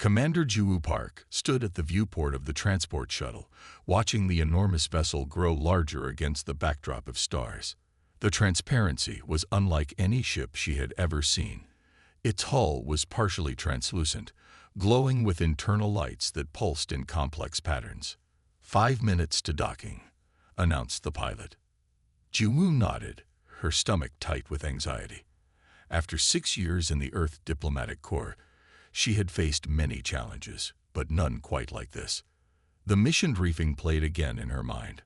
Commander Juwu Park stood at the viewport of the transport shuttle, watching the enormous vessel grow larger against the backdrop of stars. The transparency was unlike any ship she had ever seen. Its hull was partially translucent, glowing with internal lights that pulsed in complex patterns. 5 minutes to docking, announced the pilot. Juwu nodded, her stomach tight with anxiety. After 6 years in the Earth Diplomatic Corps, she had faced many challenges, but none quite like this. The mission briefing played again in her mind.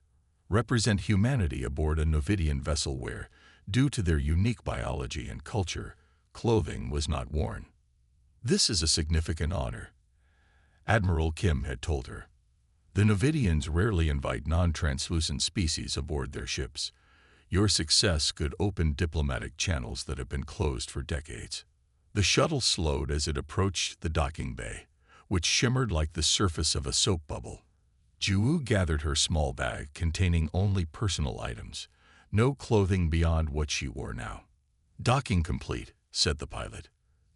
Represent humanity aboard a Novidian vessel where, due to their unique biology and culture, clothing was not worn. This is a significant honor, Admiral Kim had told her. The Novidians rarely invite non-translucent species aboard their ships. Your success could open diplomatic channels that have been closed for decades. The shuttle slowed as it approached the docking bay, which shimmered like the surface of a soap bubble. Juwu gathered her small bag containing only personal items, no clothing beyond what she wore now. Docking complete, said the pilot.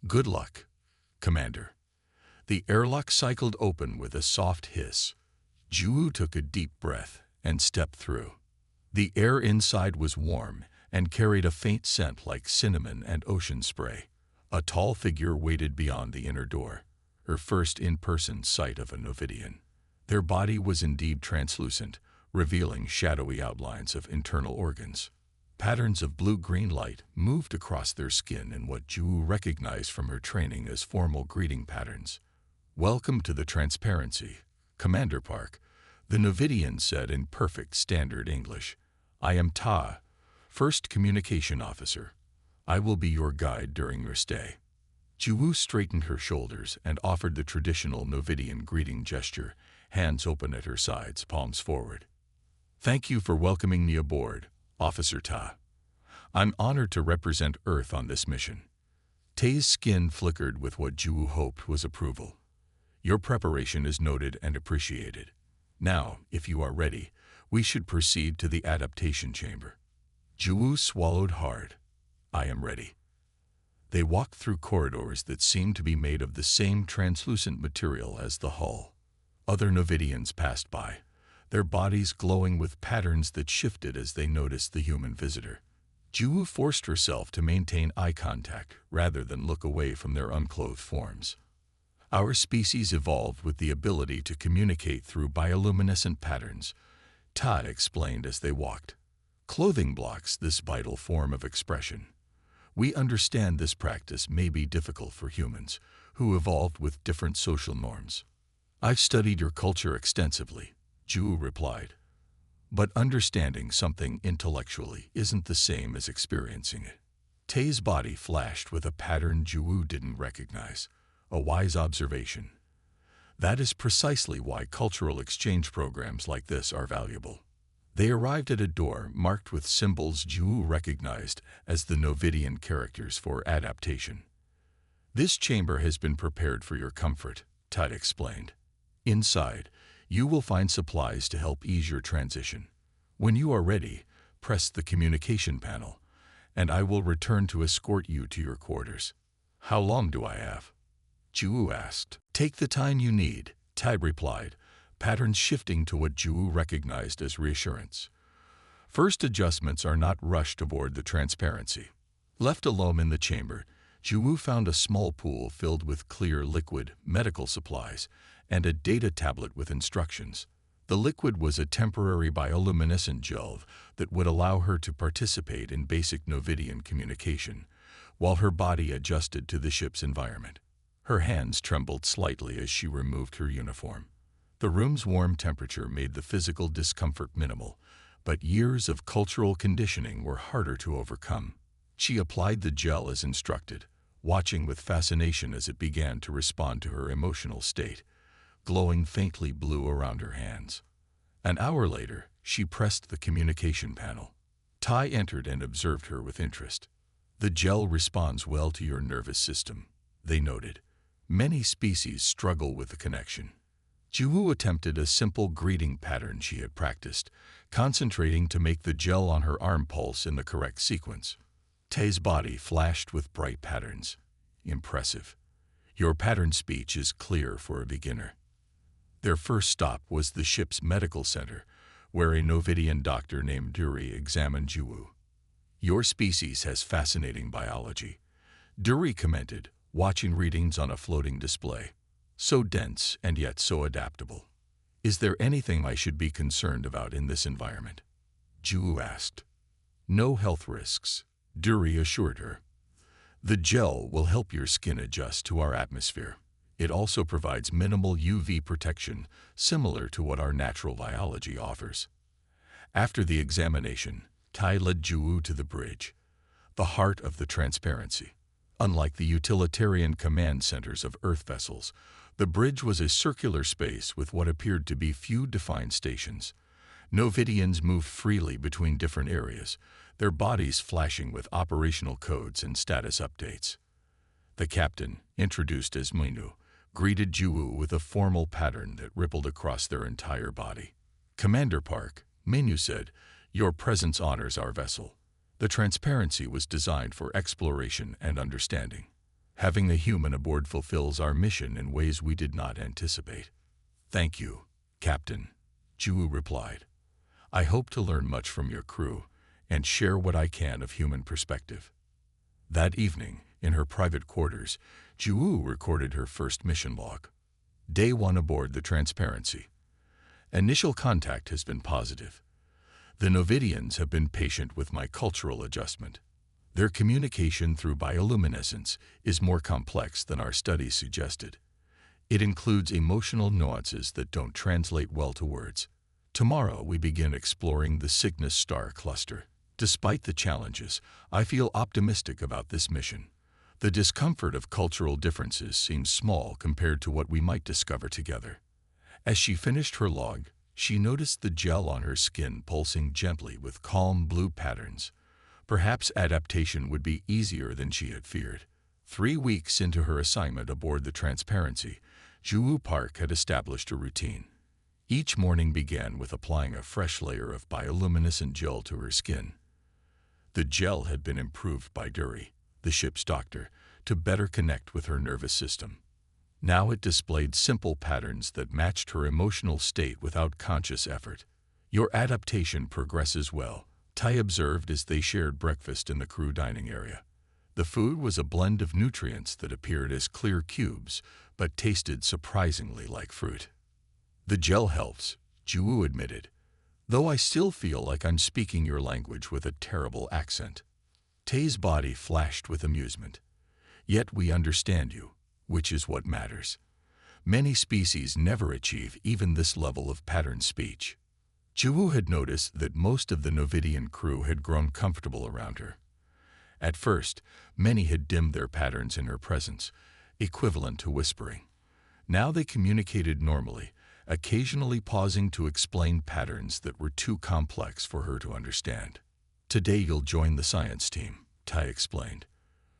Good luck, Commander. The airlock cycled open with a soft hiss. Juwu took a deep breath and stepped through. The air inside was warm and carried a faint scent like cinnamon and ocean spray. A tall figure waited beyond the inner door, her first in-person sight of a Novidian. Their body was indeed translucent, revealing shadowy outlines of internal organs. Patterns of blue-green light moved across their skin in what Juwu recognized from her training as formal greeting patterns. Welcome to the transparency, Commander Park, the Novidian said in perfect standard English. I am Ta, First Communication Officer. I will be your guide during your stay. Juwu straightened her shoulders and offered the traditional Novidian greeting gesture, hands open at her sides, palms forward. Thank you for welcoming me aboard, Officer Ta. I'm honored to represent Earth on this mission. Ta's skin flickered with what Juwu hoped was approval. Your preparation is noted and appreciated. Now, if you are ready, we should proceed to the adaptation chamber. Juwu swallowed hard. I am ready. They walked through corridors that seemed to be made of the same translucent material as the hull. Other Novidians passed by, their bodies glowing with patterns that shifted as they noticed the human visitor. Juwu forced herself to maintain eye contact rather than look away from their unclothed forms. Our species evolved with the ability to communicate through bioluminescent patterns, Todd explained as they walked. Clothing blocks this vital form of expression. We understand this practice may be difficult for humans, who evolved with different social norms. I've studied your culture extensively, Juwu replied. But understanding something intellectually isn't the same as experiencing it. Tae's body flashed with a pattern Juwu didn't recognize, a wise observation. That is precisely why cultural exchange programs like this are valuable. They arrived at a door marked with symbols Juwu recognized as the Novidian characters for adaptation. This chamber has been prepared for your comfort, Todd explained. Inside, you will find supplies to help ease your transition. When you are ready, press the communication panel, and I will return to escort you to your quarters. How long do I have? Juwu asked. Take the time you need, Todd replied, patterns shifting to what Juwu recognized as reassurance. First adjustments are not rushed aboard the transparency. Left alone in the chamber, Juwu found a small pool filled with clear liquid, medical supplies, and a data tablet with instructions. The liquid was a temporary bioluminescent gel that would allow her to participate in basic Novidian communication, while her body adjusted to the ship's environment. Her hands trembled slightly as she removed her uniform. The room's warm temperature made the physical discomfort minimal, but years of cultural conditioning were harder to overcome. She applied the gel as instructed, watching with fascination as it began to respond to her emotional state, glowing faintly blue around her hands. An hour later, she pressed the communication panel. Tai entered and observed her with interest. The gel responds well to your nervous system, they noted. Many species struggle with the connection. Juwu attempted a simple greeting pattern she had practiced, concentrating to make the gel on her arm pulse in the correct sequence. Tae's body flashed with bright patterns. Impressive. Your pattern speech is clear for a beginner. Their first stop was the ship's medical center, where a Novidian doctor named Duri examined Juwu. Your species has fascinating biology, Duri commented, watching readings on a floating display. So dense and yet so adaptable. Is there anything I should be concerned about in this environment? Juwu asked. No health risks, Duri assured her. The gel will help your skin adjust to our atmosphere. It also provides minimal UV protection, similar to what our natural biology offers. After the examination, Tai led Juwu to the bridge, the heart of the transparency. Unlike the utilitarian command centers of Earth vessels, the bridge was a circular space with what appeared to be few defined stations. Novidians moved freely between different areas, their bodies flashing with operational codes and status updates. The captain, introduced as Menu, greeted Juwu with a formal pattern that rippled across their entire body. Commander Park, Menu said, your presence honors our vessel. The transparency was designed for exploration and understanding. Having a human aboard fulfills our mission in ways we did not anticipate. Thank you, Captain, Juwu replied. I hope to learn much from your crew and share what I can of human perspective. That evening, in her private quarters, Juwu recorded her first mission log. Day 1 aboard the Transparency. Initial contact has been positive. The Novidians have been patient with my cultural adjustment. Their communication through bioluminescence is more complex than our studies suggested. It includes emotional nuances that don't translate well to words. Tomorrow we begin exploring the Cygnus star cluster. Despite the challenges, I feel optimistic about this mission. The discomfort of cultural differences seems small compared to what we might discover together. As she finished her log, she noticed the gel on her skin pulsing gently with calm blue patterns. Perhaps adaptation would be easier than she had feared. 3 weeks into her assignment aboard the Transparency, Juwu Park had established a routine. Each morning began with applying a fresh layer of bioluminescent gel to her skin. The gel had been improved by Duri, the ship's doctor, to better connect with her nervous system. Now it displayed simple patterns that matched her emotional state without conscious effort. Your adaptation progresses well, Tai observed as they shared breakfast in the crew dining area. The food was a blend of nutrients that appeared as clear cubes, but tasted surprisingly like fruit. The gel helps, Juwu admitted, though I still feel like I'm speaking your language with a terrible accent. Tai's body flashed with amusement. Yet we understand you, which is what matters. Many species never achieve even this level of pattern speech. Juwu had noticed that most of the Novidian crew had grown comfortable around her. At first, many had dimmed their patterns in her presence, equivalent to whispering. Now they communicated normally, occasionally pausing to explain patterns that were too complex for her to understand. Today you'll join the science team, Tai explained.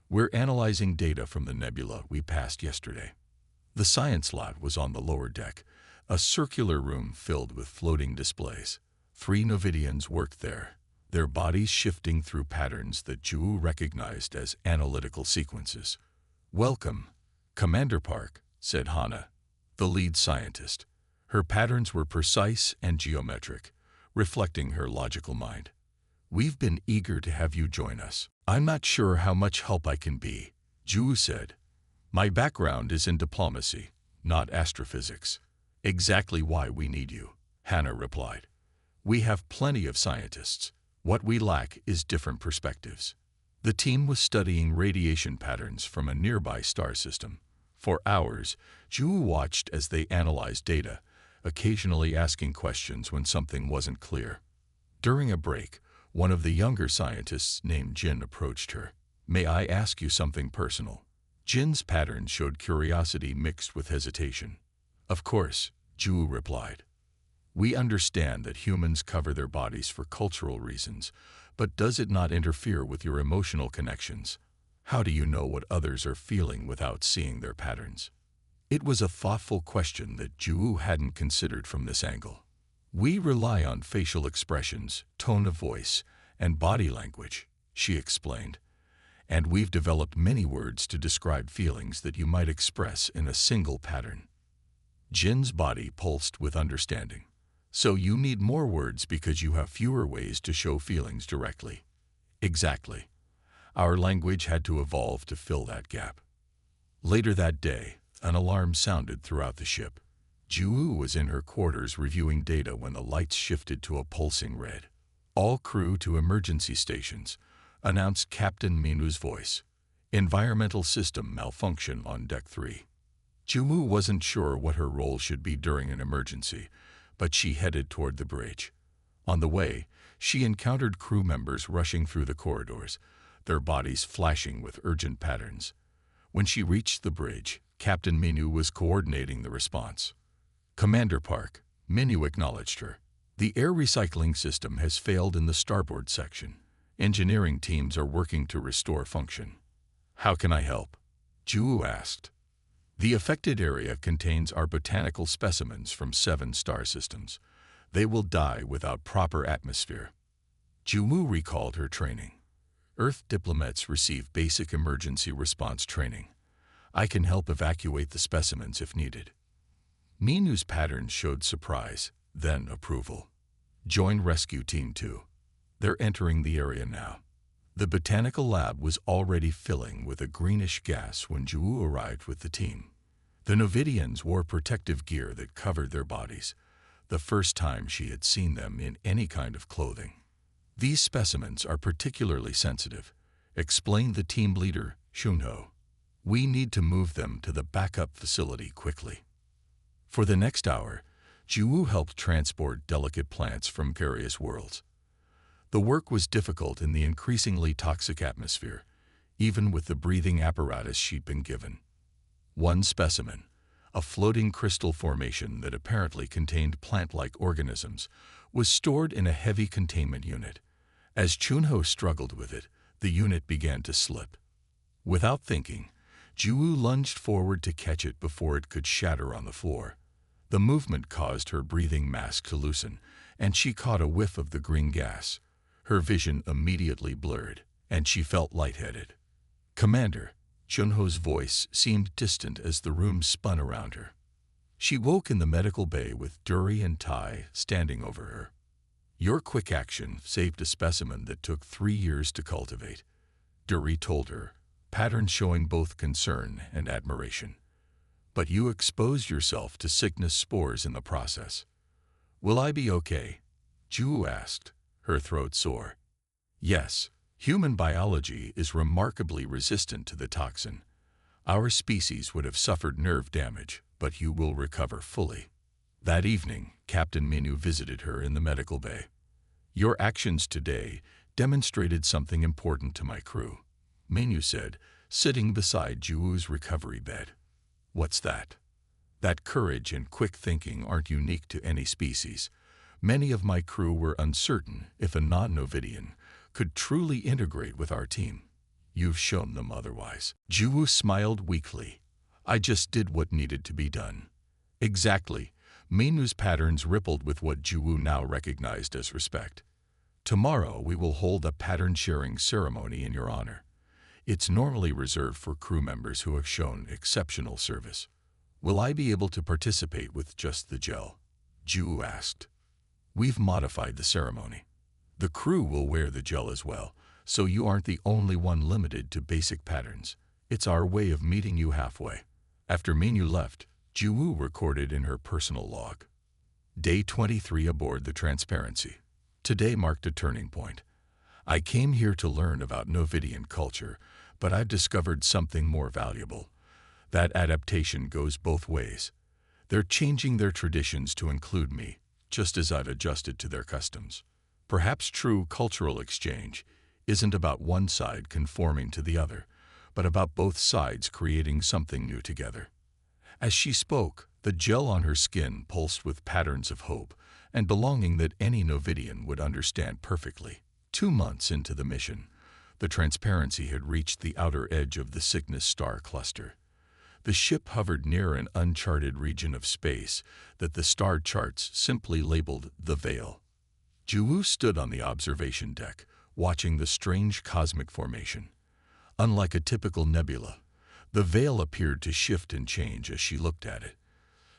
We're analyzing data from the nebula we passed yesterday. The science lot was on the lower deck, a circular room filled with floating displays. 3 Novidians worked there, their bodies shifting through patterns that Juwu recognized as analytical sequences. Welcome, Commander Park, said Hana, the lead scientist. Her patterns were precise and geometric, reflecting her logical mind. We've been eager to have you join us. I'm not sure how much help I can be, Juwu said. My background is in diplomacy, not astrophysics. Exactly why we need you, Hana replied. We have plenty of scientists. What we lack is different perspectives. The team was studying radiation patterns from a nearby star system. For hours, Juwu watched as they analyzed data, occasionally asking questions when something wasn't clear. During a break, one of the younger scientists named Jin approached her. May I ask you something personal? Jin's pattern showed curiosity mixed with hesitation. Of course, Juwu replied. We understand that humans cover their bodies for cultural reasons, but does it not interfere with your emotional connections? How do you know what others are feeling without seeing their patterns? It was a thoughtful question that Juwu hadn't considered from this angle. We rely on facial expressions, tone of voice, and body language, she explained. and we've developed many words to describe feelings that you might express in a single pattern. Jin's body pulsed with understanding. So you need more words because you have fewer ways to show feelings directly. Exactly. Our language had to evolve to fill that gap. Later that day, an alarm sounded throughout the ship. Ju was in her quarters reviewing data when the lights shifted to a pulsing red. "All crew to emergency stations," announced Captain Minu's voice. "Environmental system malfunction on Deck 3. Ju wasn't sure what her role should be during an emergency, but she headed toward the bridge. On the way, she encountered crew members rushing through the corridors, their bodies flashing with urgent patterns. When she reached the bridge, Captain Minu was coordinating the response. "Commander Park," Minu acknowledged her. "The air recycling system has failed in the starboard section. Engineering teams are working to restore function." "How can I help?" Ju asked. "The affected area contains our botanical specimens from 7 star systems. They will die without proper atmosphere." Ju recalled her training. "Earth diplomats receive basic emergency response training. I can help evacuate the specimens if needed." Minu's patterns showed surprise, then approval. "Join Rescue Team 2. They're entering the area now." The botanical lab was already filling with a greenish gas when Ju arrived with the team. The Novidians wore protective gear that covered their bodies, the first time she had seen them in any kind of clothing. "These specimens are particularly sensitive," explained the team leader, Shunho. "We need to move them to the backup facility quickly." For the next hour, Ju helped transport delicate plants from various worlds. The work was difficult in the increasingly toxic atmosphere, even with the breathing apparatus she'd been given. One specimen, a floating crystal formation that apparently contained plant-like organisms, was stored in a heavy containment unit. As Chunho struggled with it, the unit began to slip. Without thinking, Ju lunged forward to catch it before it could shatter on the floor. The movement caused her breathing mask to loosen, and she caught a whiff of the green gas. Her vision immediately blurred, and she felt lightheaded. "Commander," Chunho's voice seemed distant as the room spun around her. She woke in the medical bay with Duri and Tai standing over her. "Your quick action saved a specimen that took 3 years to cultivate," Duri told her, patterns showing both concern and admiration. "But you exposed yourself to sickness spores in the process." "Will I be okay?" Ju asked, her throat sore. "Yes, human biology is remarkably resistant to the toxin. Our species would have suffered nerve damage, but you will recover fully." That evening, Captain Minu visited her in the medical bay. "Your actions today demonstrated something important to my crew," Minu said, sitting beside Ju's recovery bed. "What's that?" "That courage and quick thinking aren't unique to any species. Many of my crew were uncertain if a non-Novidian could truly integrate with our team. You've shown them otherwise." Ju smiled weakly. "I just did what needed to be done." "Exactly." Minu's patterns rippled with what Ju now recognized as respect. "Tomorrow we will hold a pattern-sharing ceremony in your honor. It's normally reserved for crew members who have shown exceptional service." "Will I be able to participate with just the gel?" Ju asked. "We've modified the ceremony. The crew will wear the gel as well, so you aren't the only one limited to basic patterns. It's our way of meeting you halfway." After Minu left, Ju recorded in her personal log. Day 23 aboard the Transparency. Today marked a turning point. I came here to learn about Novidian culture, but I've discovered something more valuable. That adaptation goes both ways. They're changing their traditions to include me, just as I've adjusted to their customs. Perhaps true cultural exchange isn't about one side conforming to the other, but about both sides creating something new together. As she spoke, the gel on her skin pulsed with patterns of hope and belonging that any Novidian would understand perfectly. 2 months into the mission, the Transparency had reached the outer edge of the Cygnus star cluster. The ship hovered near an uncharted region of space that the star charts simply labeled the Veil. Ju stood on the observation deck, watching the strange cosmic formation. Unlike a typical nebula, the veil appeared to shift and change as she looked at it.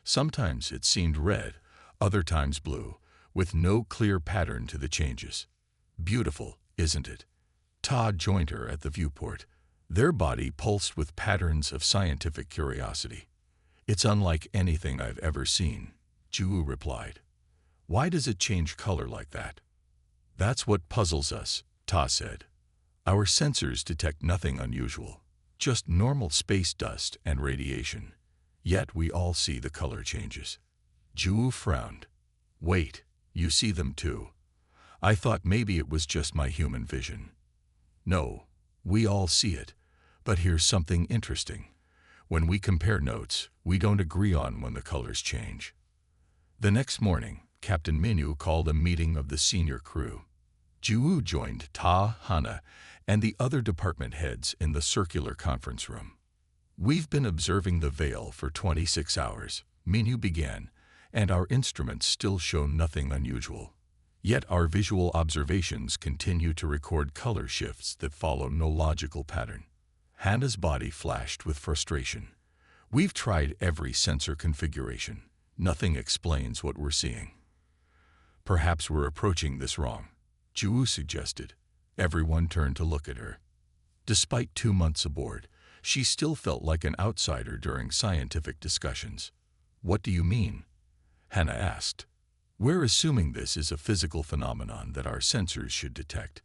Sometimes it seemed red, other times blue, with no clear pattern to the changes. Beautiful, isn't it? Todd joined her at the viewport. Their body pulsed with patterns of scientific curiosity. It's unlike anything I've ever seen, Ju replied. Why does it change color like that? That's what puzzles us, Ta said. Our sensors detect nothing unusual, just normal space dust and radiation. Yet we all see the color changes. Ju frowned. Wait, you see them too? I thought maybe it was just my human vision. No, we all see it. But here's something interesting. When we compare notes, we don't agree on when the colors change. The next morning, Captain Minyu called a meeting of the senior crew. Ju joined Ta, Hana, and the other department heads in the circular conference room. We've been observing the veil for 26 hours, Minyu began, and our instruments still show nothing unusual. Yet our visual observations continue to record color shifts that follow no logical pattern. Hana's body flashed with frustration. We've tried every sensor configuration. Nothing explains what we're seeing. Perhaps we're approaching this wrong, Ju suggested. Everyone turned to look at her. Despite 2 months aboard, she still felt like an outsider during scientific discussions. What do you mean? Hana asked. We're assuming this is a physical phenomenon that our sensors should detect.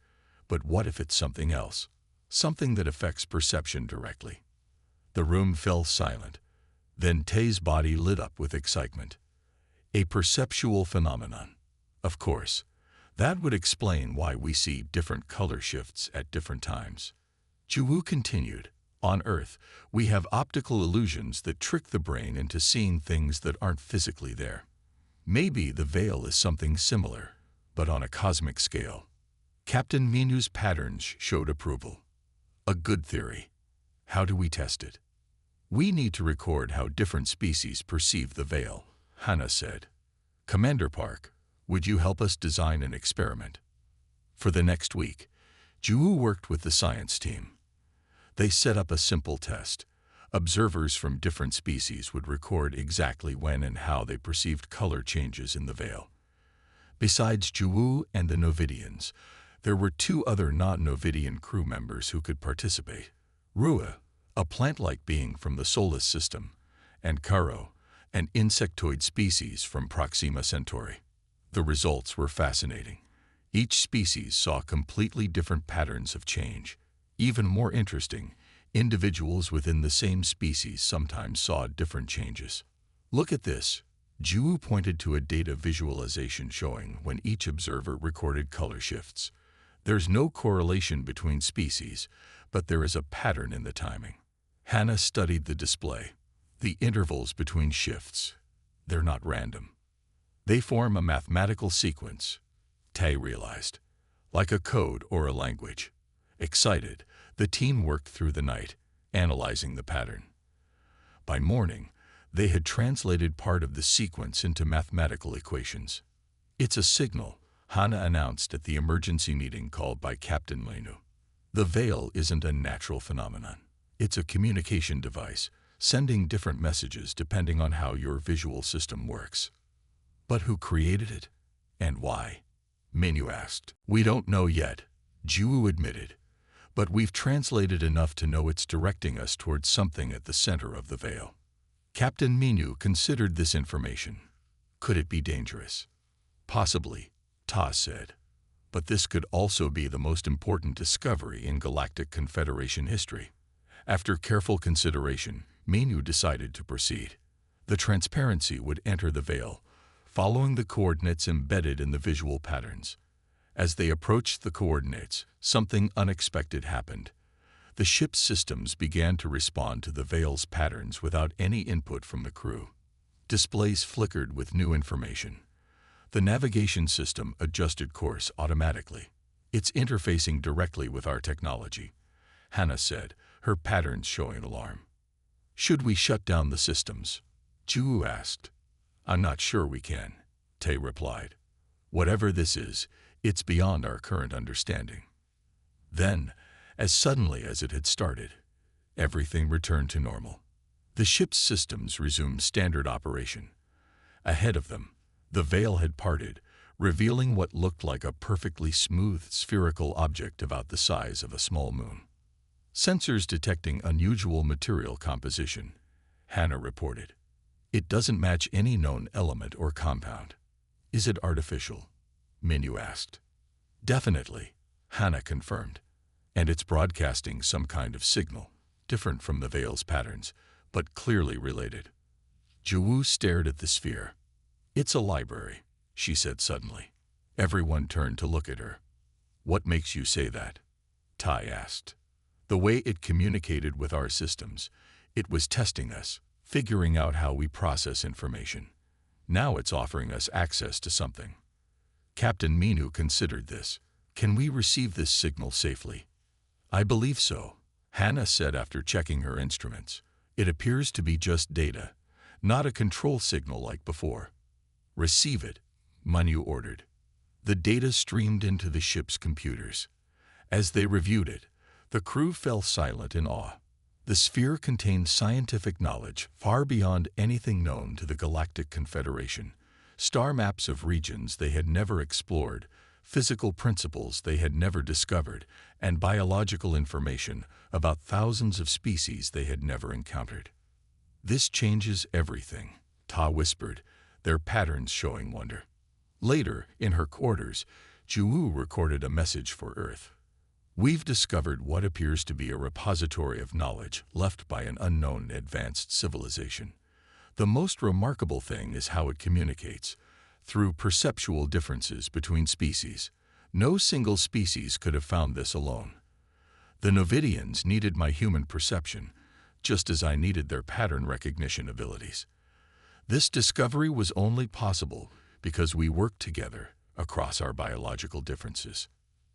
But what if it's something else? Something that affects perception directly. The room fell silent. Then Tae's body lit up with excitement. A perceptual phenomenon. Of course, that would explain why we see different color shifts at different times. Ju continued. On Earth, we have optical illusions that trick the brain into seeing things that aren't physically there. Maybe the veil is something similar, but on a cosmic scale. Captain Minyu's patterns showed approval. A good theory. How do we test it? We need to record how different species perceive the veil, Hana said. Commander Park, would you help us design an experiment? For the next week, Ju worked with the science team. They set up a simple test. Observers from different species would record exactly when and how they perceived color changes in the veil. Besides Ju and the Novidians, there were 2 other non-Novidian crew members who could participate. Rua, a plant-like being from the Solar System, and Karo, an insectoid species from Proxima Centauri. The results were fascinating. Each species saw completely different patterns of change. Even more interesting, individuals within the same species sometimes saw different changes. Look at this. Ju pointed to a data visualization showing when each observer recorded color shifts. There's no correlation between species, but there is a pattern in the timing. Hana studied the display. The intervals between shifts. They're not random. They form a mathematical sequence, Tae realized, like a code or a language. Excited, the team worked through the night, analyzing the pattern. By morning, they had translated part of the sequence into mathematical equations. It's a signal, Hana announced at the emergency meeting called by Captain Minyu. The veil isn't a natural phenomenon. It's a communication device, sending different messages depending on how your visual system works. But who created it? And why? Minyu asked. We don't know yet, Ju admitted. But we've translated enough to know it's directing us towards something at the center of the veil. Captain Minyu considered this information. Could it be dangerous? Possibly, Ta said. But this could also be the most important discovery in Galactic Confederation history. After careful consideration, Minyu decided to proceed. The transparency would enter the veil, following the coordinates embedded in the visual patterns. As they approached the coordinates, something unexpected happened. The ship's systems began to respond to the veil's patterns without any input from the crew. Displays flickered with new information. The navigation system adjusted course automatically. It's interfacing directly with our technology, Hana said, her patterns showing alarm. Should we shut down the systems? Ju asked. I'm not sure we can, Tae replied. Whatever this is, it's beyond our current understanding. Then, As suddenly as it had started, everything returned to normal. The ship's systems resumed standard operation. Ahead of them, the veil had parted, revealing what looked like a perfectly smooth spherical object about the size of a small moon. Sensors detecting unusual material composition, Hannah reported. It doesn't match any known element or compound. Is it artificial? Minu asked. Definitely, Hannah confirmed. And it's broadcasting some kind of signal, different from the veil's patterns, but clearly related. Jiwoo stared at the sphere. It's a library, she said suddenly. Everyone turned to look at her. What makes you say that? Tai asked. The way it communicated with our systems. It was testing us, figuring out how we process information. Now it's offering us access to something. Captain Minu considered this. Can we receive this signal safely? I believe so, Hannah said after checking her instruments. It appears to be just data, not a control signal like before. Receive it, Manu ordered. The data streamed into the ship's computers. As they reviewed it, the crew fell silent in awe. The sphere contained scientific knowledge far beyond anything known to the Galactic Confederation, star maps of regions they had never explored, physical principles they had never discovered, and biological information about thousands of species they had never encountered. This changes everything, Ta whispered, their patterns showing wonder. Later, in her quarters, Jiwoo recorded a message for Earth. We've discovered what appears to be a repository of knowledge left by an unknown advanced civilization. The most remarkable thing is how it communicates, through perceptual differences between species. No single species could have found this alone. The Novidians needed my human perception, just as I needed their pattern recognition abilities. This discovery was only possible because we worked together across our biological differences.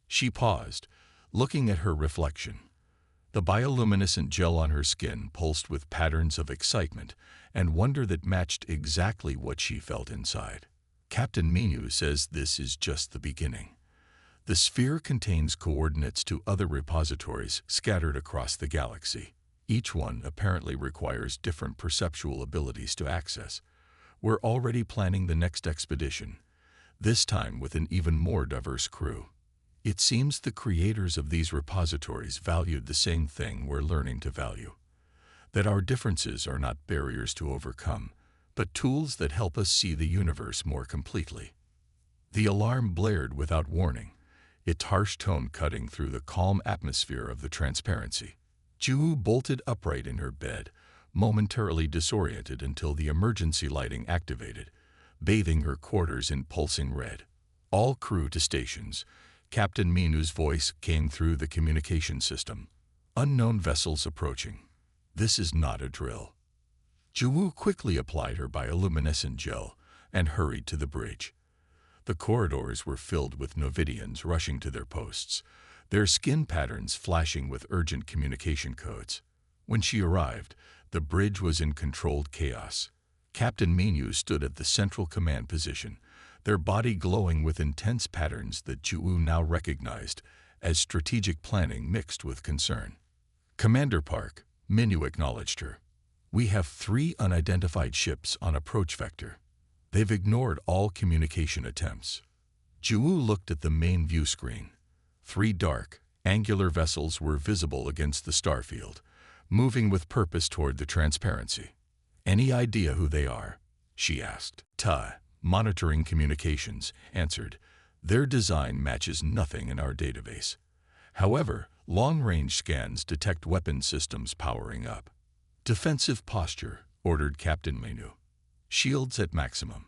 She paused, looking at her reflection. The bioluminescent gel on her skin pulsed with patterns of excitement and wonder that matched exactly what she felt inside. Captain Minu says this is just the beginning. The sphere contains coordinates to other repositories scattered across the galaxy. Each one apparently requires different perceptual abilities to access. We're already planning the next expedition, this time with an even more diverse crew. It seems the creators of these repositories valued the same thing we're learning to value. That our differences are not barriers to overcome, but tools that help us see the universe more completely. The alarm blared without warning, its harsh tone cutting through the calm atmosphere of the transparency. Jiwoo bolted upright in her bed, momentarily disoriented until the emergency lighting activated, bathing her quarters in pulsing red. All crew to stations. Captain Minu's voice came through the communication system. Unknown vessels approaching. This is not a drill. Jiwoo quickly applied her bioluminescent gel and hurried to the bridge. The corridors were filled with Novidians rushing to their posts, their skin patterns flashing with urgent communication codes. When she arrived, the bridge was in controlled chaos. Captain Minu stood at the central command position, their body glowing with intense patterns that Jiwoo now recognized as strategic planning mixed with concern. Commander Park, Minu acknowledged her. We have 3 unidentified ships on approach vector. They've ignored all communication attempts. Jiwoo looked at the main view screen. 3 dark, angular vessels were visible against the starfield, moving with purpose toward the transparency. Any idea who they are? She asked. Ta, monitoring communications, answered. Their design matches nothing in our database. However, long-range scans detect weapon systems powering up. Defensive posture, ordered Captain Minu. Shields at maximum.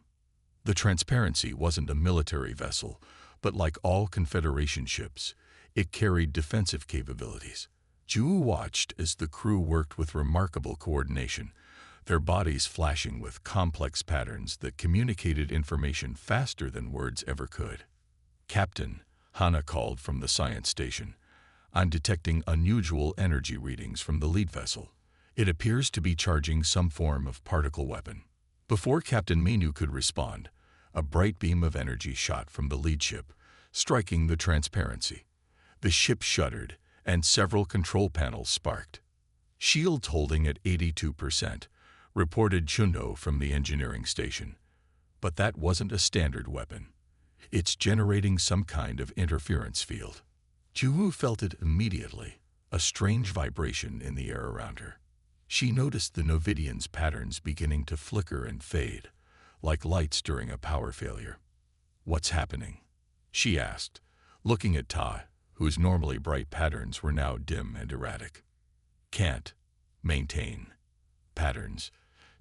The transparency wasn't a military vessel, but like all Confederation ships, it carried defensive capabilities. Jiwoo watched as the crew worked with remarkable coordination, their bodies flashing with complex patterns that communicated information faster than words ever could. Captain, Hannah called from the science station. I'm detecting unusual energy readings from the lead vessel. It appears to be charging some form of particle weapon. Before Captain Minu could respond, a bright beam of energy shot from the lead ship, striking the transparency. The ship shuddered, and several control panels sparked. Shields holding at 82%, reported Chuno from the engineering station. But that wasn't a standard weapon. It's generating some kind of interference field. Chu felt it immediately, a strange vibration in the air around her. She noticed the Novidian's patterns beginning to flicker and fade, like lights during a power failure. "What's happening?" she asked, looking at Ta, whose normally bright patterns were now dim and erratic. "Can't maintain patterns."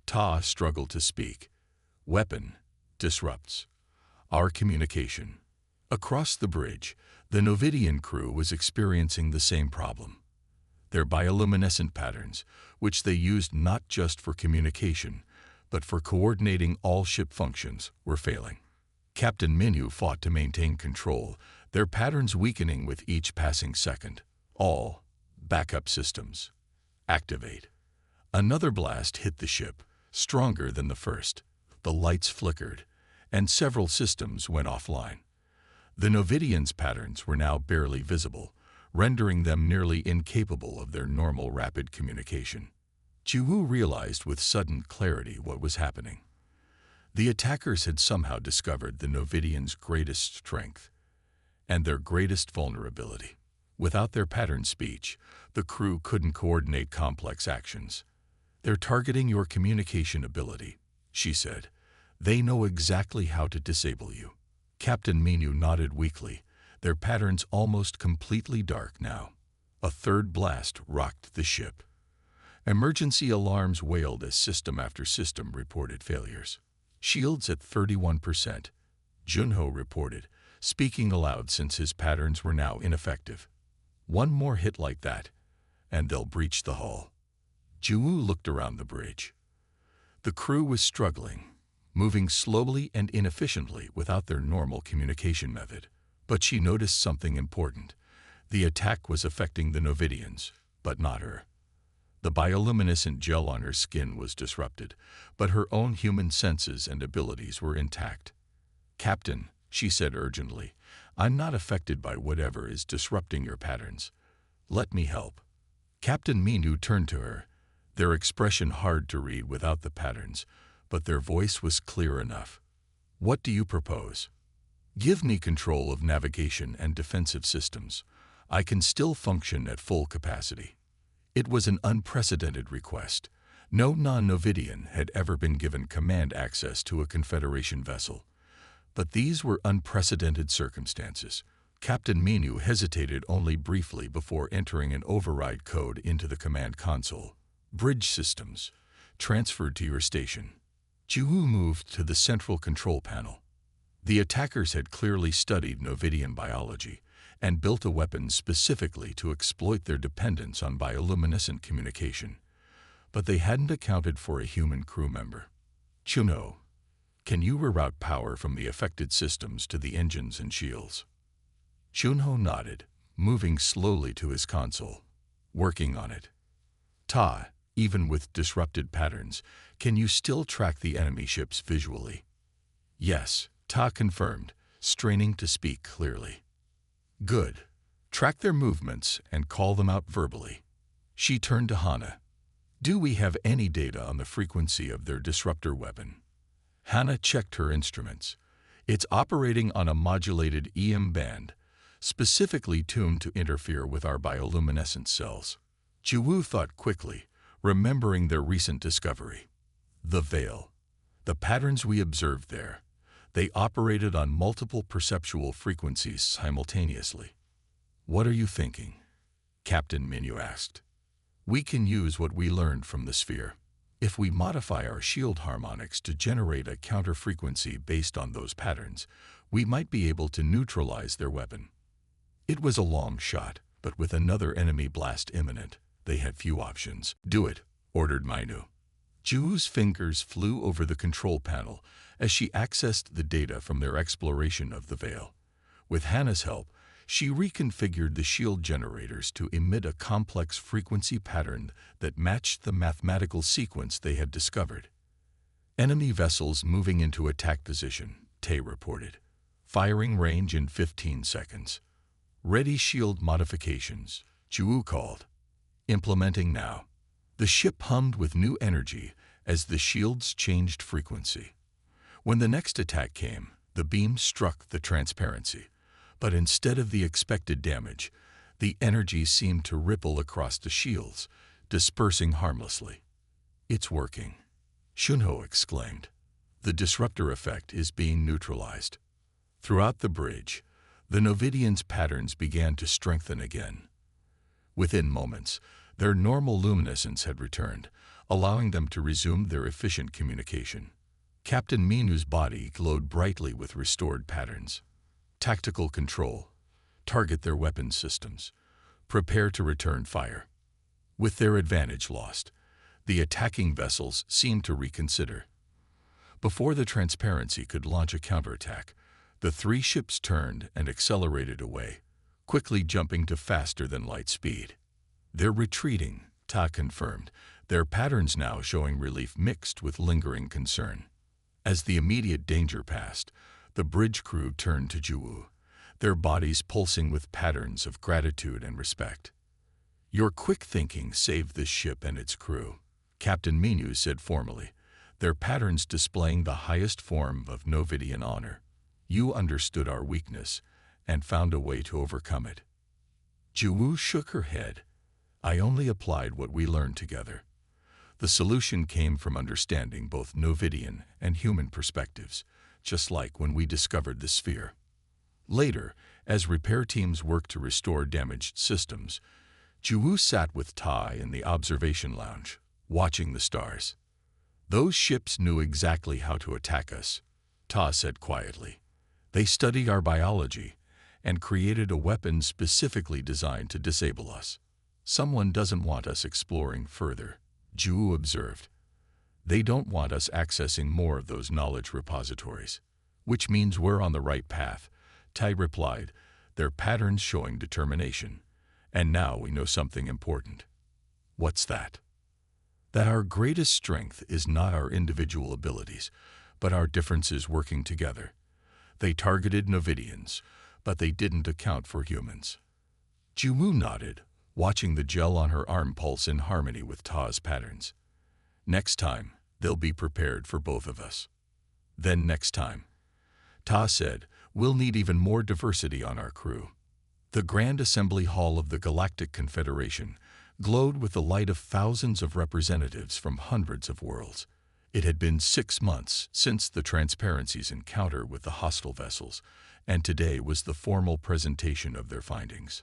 Ta struggled to speak. "Weapon disrupts our communication." Across the bridge, the Novidian crew was experiencing the same problem. Their bioluminescent patterns, which they used not just for communication, but for coordinating all ship functions, were failing. Captain Minu fought to maintain control, their patterns weakening with each passing second. "All backup systems activate." Another blast hit the ship, stronger than the first. The lights flickered, and several systems went offline. The Novidians' patterns were now barely visible, rendering them nearly incapable of their normal rapid communication. Chiwu realized with sudden clarity what was happening. The attackers had somehow discovered the Novidians' greatest strength and their greatest vulnerability. Without their pattern speech, the crew couldn't coordinate complex actions. "They're targeting your communication ability," she said. "They know exactly how to disable you." Captain Minu nodded weakly, their patterns almost completely dark now. A third blast rocked the ship. Emergency alarms wailed as system after system reported failures. "Shields at 31%, Junho reported, speaking aloud since his patterns were now ineffective. "One more hit like that, and they'll breach the hull." Juwu looked around the bridge. The crew was struggling, moving slowly and inefficiently without their normal communication method. But she noticed something important. The attack was affecting the Novidians, but not her. The bioluminescent gel on her skin was disrupted, but her own human senses and abilities were intact. "Captain," she said urgently, "I'm not affected by whatever is disrupting your patterns. Let me help." Captain Minu turned to her, their expression hard to read without the patterns, but their voice was clear enough. "What do you propose?" "Give me control of navigation and defensive systems. I can still function at full capacity." It was an unprecedented request. No non-Novidian had ever been given command access to a Confederation vessel. But these were unprecedented circumstances. Captain Minu hesitated only briefly before entering an override code into the command console. "Bridge systems transferred to your station." Juhu moved to the central control panel. The attackers had clearly studied Novidian biology and built a weapon specifically to exploit their dependence on bioluminescent communication. But they hadn't accounted for a human crew member. "Chuno, can you reroute power from the affected systems to the engines and shields?" Chunho nodded, moving slowly to his console. "Working on it." "Ta, even with disrupted patterns, can you still track the enemy ships visually?" "Yes," Ta confirmed, straining to speak clearly. "Good. Track their movements and call them out verbally." She turned to Hana. "Do we have any data on the frequency of their disruptor weapon?" Hana checked her instruments. "It's operating on a modulated EM band, specifically tuned to interfere with our bioluminescent cells." Juwu thought quickly, remembering their recent discovery. The veil. The patterns we observed there. They operated on multiple perceptual frequencies simultaneously. "What are you thinking?" Captain Minu asked. "We can use what we learned from the sphere. If we modify our shield harmonics to generate a counter-frequency based on those patterns, we might be able to neutralize their weapon." It was a long shot, but with another enemy blast imminent, they had few options. "Do it," ordered Minu. Juhu's fingers flew over the control panel as she accessed the data from their exploration of the veil. With Hana's help, she reconfigured the shield generators to emit a complex frequency pattern that matched the mathematical sequence they had discovered. "Enemy vessels moving into attack position," Tay reported. "Firing range in 15 seconds. Ready shield modifications." Ju called. Implementing now. The ship hummed with new energy as the shields changed frequency. When the next attack came, the beam struck the transparency, but instead of the expected damage, the energy seemed to ripple across the shields, dispersing harmlessly. "It's working," Shunho exclaimed. "The disruptor effect is being neutralized." Throughout the bridge, the Novidians' patterns began to strengthen again. Within moments, their normal luminescence had returned, allowing them to resume their efficient communication. Captain Minu's body glowed brightly with restored patterns. Tactical control. Target their weapons systems. Prepare to return fire. With their advantage lost, the attacking vessels seemed to reconsider. Before the transparency could launch a counterattack, the three ships turned and accelerated away, quickly jumping to faster than light speed. "They're retreating," Ta confirmed, their patterns now showing relief mixed with lingering concern. As the immediate danger passed, the bridge crew turned to Ju, their bodies pulsing with patterns of gratitude and respect. "Your quick thinking saved this ship and its crew," Captain Minu said formally, their patterns displaying the highest form of Novidian honor. "You understood our weakness and found a way to overcome it." Ju shook her head. "I only applied what we learned together. The solution came from understanding both Novidian and human perspectives, just like when we discovered the sphere." Later, as repair teams worked to restore damaged systems, Ju sat with Tai in the observation lounge, watching the stars. "Those ships knew exactly how to attack us," Ta said quietly. "They studied our biology and created a weapon specifically designed to disable us." "Someone doesn't want us exploring further," Ju observed. "They don't want us accessing more of those knowledge repositories." "Which means we're on the right path," Tai replied, their patterns showing determination. "And now we know something important." "What's that?" "That our greatest strength is not our individual abilities, but our differences working together. They targeted Novidians, but they didn't account for humans." Ju nodded, watching the gel on her arm pulse in harmony with Ta's patterns. "Next time, they'll be prepared for both of us." "Then next time," Ta said, "we'll need even more diversity on our crew." The Grand Assembly Hall of the Galactic Confederation glowed with the light of thousands of representatives from hundreds of worlds. It had been 6 months since the Transparency's encounter with the hostile vessels, and today was the formal presentation of their findings.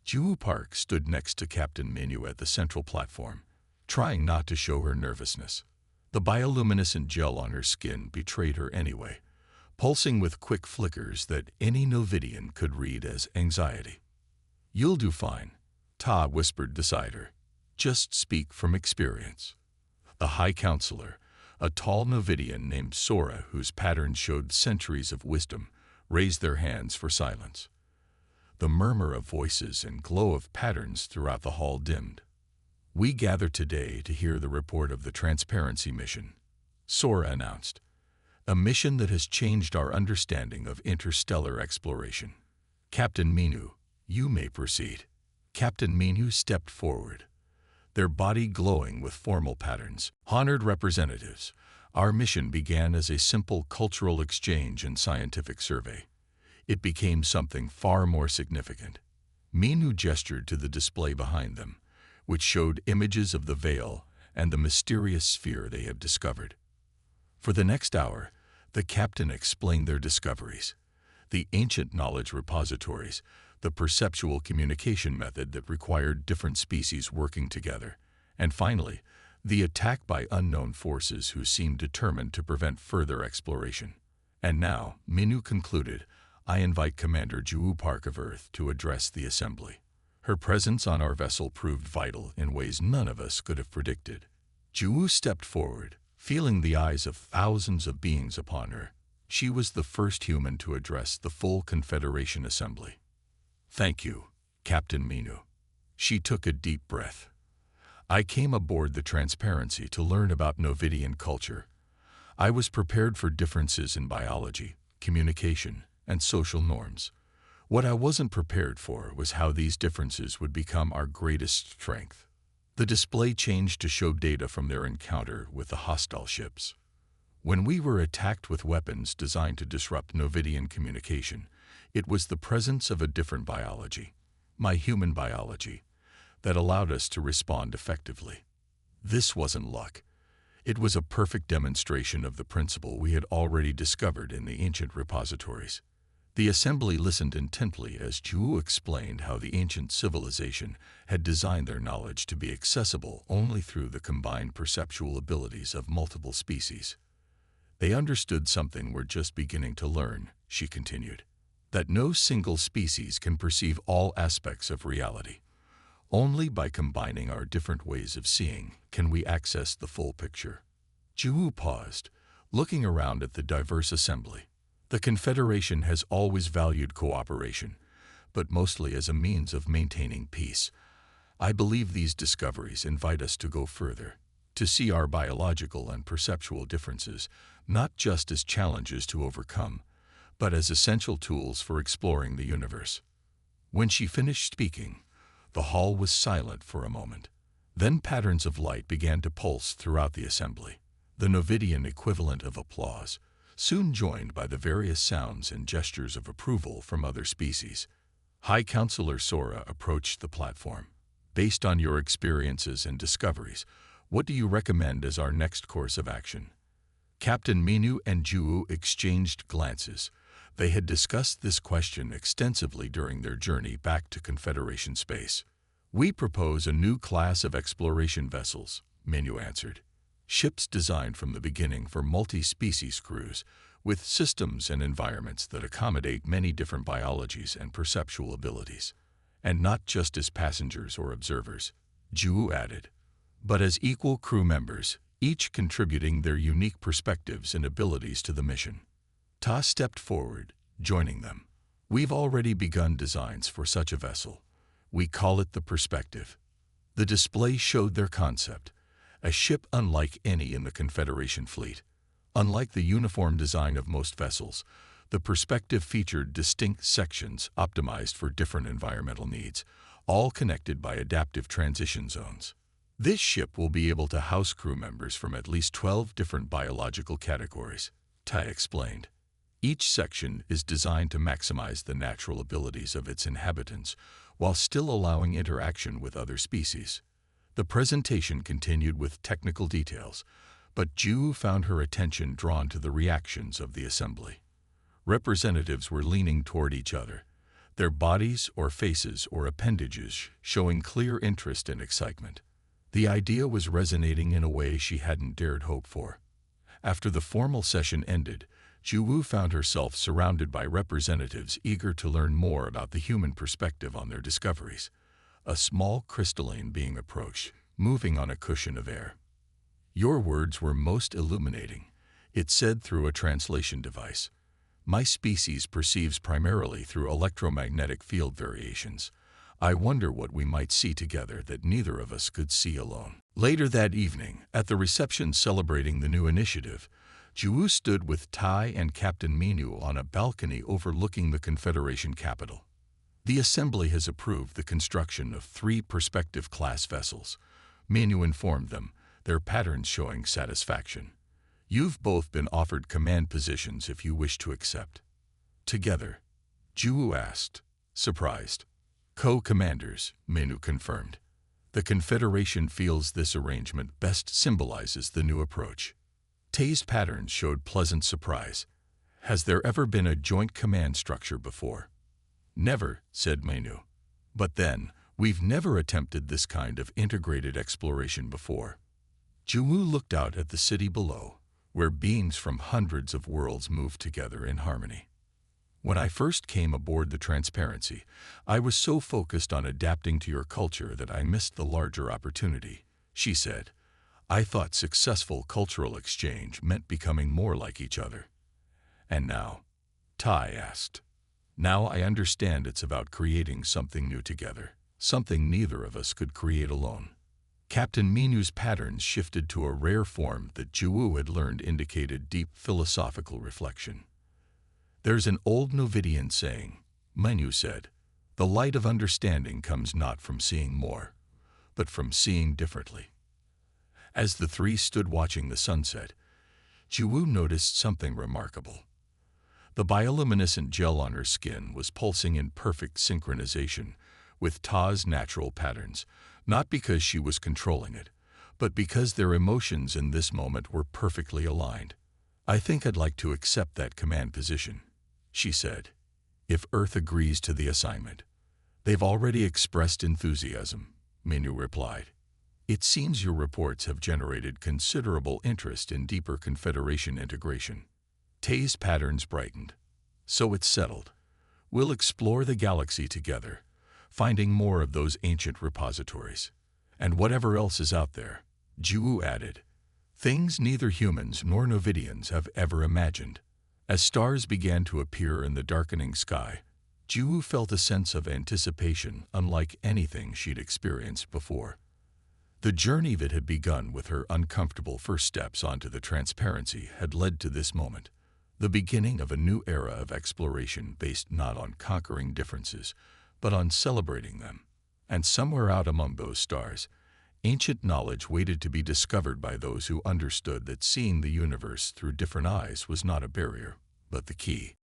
Ju Park stood next to Captain Minu at the central platform, trying not to show her nervousness. The bioluminescent gel on her skin betrayed her anyway, pulsing with quick flickers that any Novidian could read as anxiety. "You'll do fine," Ta whispered beside her. "Just speak from experience." The High Counselor, a tall Novidian named Sora whose patterns showed centuries of wisdom, raised their hands for silence. The murmur of voices and glow of patterns throughout the hall dimmed. "We gather today to hear the report of the Transparency mission," Sora announced. "A mission that has changed our understanding of interstellar exploration. Captain Minu, you may proceed." Captain Minu stepped forward, their body glowing with formal patterns. "Honored representatives, our mission began as a simple cultural exchange and scientific survey. It became something far more significant." Minu gestured to the display behind them, which showed images of the veil and the mysterious sphere they have discovered. For the next hour, the captain explained their discoveries, the ancient knowledge repositories, the perceptual communication method that required different species working together, and finally, the attack by unknown forces who seemed determined to prevent further exploration. "And now," Minu concluded, "I invite Commander Ju Park of Earth to address the assembly. Her presence on our vessel proved vital in ways none of us could have predicted." Ju stepped forward, feeling the eyes of thousands of beings upon her. She was the first human to address the full Confederation Assembly. "Thank you, Captain Minu." She took a deep breath. "I came aboard the Transparency to learn about Novidian culture. I was prepared for differences in biology, communication, and social norms. What I wasn't prepared for was how these differences would become our greatest strength. The display changed to show data from their encounter with the hostile ships. When we were attacked with weapons designed to disrupt Novidian communication, it was the presence of a different biology, my human biology, that allowed us to respond effectively. This wasn't luck. It was a perfect demonstration of the principle we had already discovered in the ancient repositories. The assembly listened intently as Zhu explained how the ancient civilization had designed their knowledge to be accessible only through the combined perceptual abilities of multiple species. They understood something we're just beginning to learn, she continued, that no single species can perceive all aspects of reality. Only by combining our different ways of seeing can we access the full picture. Zhu paused, looking around at the diverse assembly. The Confederation has always valued cooperation, but mostly as a means of maintaining peace. I believe these discoveries invite us to go further, to see our biological and perceptual differences not just as challenges to overcome, but as essential tools for exploring the universe. When she finished speaking, the hall was silent for a moment. Then patterns of light began to pulse throughout the assembly, the Novidian equivalent of applause, soon joined by the various sounds and gestures of approval from other species. High Counselor Sora approached the platform. Based on your experiences and discoveries, what do you recommend as our next course of action? Captain Minu and Zhu exchanged glances. They had discussed this question extensively during their journey back to Confederation space. We propose a new class of exploration vessels, Minu answered. Ships designed from the beginning for multi-species crews, with systems and environments that accommodate many different biologies and perceptual abilities. And not just as passengers or observers, Zhu added, but as equal crew members, each contributing their unique perspectives and abilities to the mission. Ta stepped forward, joining them. We've already begun designs for such a vessel. We call it the Perspective. The display showed their concept, a ship unlike any in the Confederation fleet. Unlike the uniform design of most vessels, the Perspective featured distinct sections optimized for different environmental needs, all connected by adaptive transition zones. This ship will be able to house crew members from at least 12 different biological categories, Tai explained. Each section is designed to maximize the natural abilities of its inhabitants while still allowing interaction with other species. The presentation continued with technical details, but Zhu found her attention drawn to the reactions of the assembly. Representatives were leaning toward each other, their bodies or faces or appendages showing clear interest and excitement. The idea was resonating in a way she hadn't dared hope for. After the formal session ended, Zhu found herself surrounded by representatives eager to learn more about the human perspective on their discoveries. A small crystalline being approached, moving on a cushion of air. Your words were most illuminating, it said through a translation device. My species perceives primarily through electromagnetic field variations. I wonder what we might see together that neither of us could see alone. Later that evening, at the reception celebrating the new initiative, Zhu stood with Tai and Captain Minu on a balcony overlooking the Confederation capital. The Assembly has approved the construction of 3 Perspective-class vessels, Minu informed them, their patterns showing satisfaction. You've both been offered command positions if you wish to accept. Together, Zhu asked, surprised. Co-commanders, Minu confirmed. The Confederation feels this arrangement best symbolizes the new approach. Tai's patterns showed pleasant surprise. Has there ever been a joint command structure before? Never, said Minu. But then, we've never attempted this kind of integrated exploration before. Zhu looked out at the city below, where beings from hundreds of worlds moved together in harmony. When I first came aboard the Transparency, I was so focused on adapting to your culture that I missed the larger opportunity, she said. I thought successful cultural exchange meant becoming more like each other. And now? Tai asked. Now I understand it's about creating something new together, something neither of us could create alone. Captain Minu's patterns shifted to a rare form that Zhu had learned indicated deep philosophical reflection. There's an old Novidian saying, Menu said. The light of understanding comes not from seeing more, but from seeing differently. As the three stood watching the sunset, Jiwoo noticed something remarkable. The bioluminescent gel on her skin was pulsing in perfect synchronization with Ta's natural patterns, not because she was controlling it, but because their emotions in this moment were perfectly aligned. I think I'd like to accept that command position, she said, if Earth agrees to the assignment. They've already expressed enthusiasm, Minu replied. It seems your reports have generated considerable interest in deeper Confederation integration. Tay's patterns brightened. So it's settled. We'll explore the galaxy together, finding more of those ancient repositories. And whatever else is out there, Jiwoo added. Things neither humans nor Novidians have ever imagined. As stars began to appear in the darkening sky, Jiwoo felt a sense of anticipation unlike anything she'd experienced before. The journey that had begun with her uncomfortable first steps onto the transparency had led to this moment, the beginning of a new era of exploration based not on conquering differences, but on celebrating them. And somewhere out among those stars, ancient knowledge waited to be discovered by those who understood that seeing the universe through different eyes was not a barrier, but the key.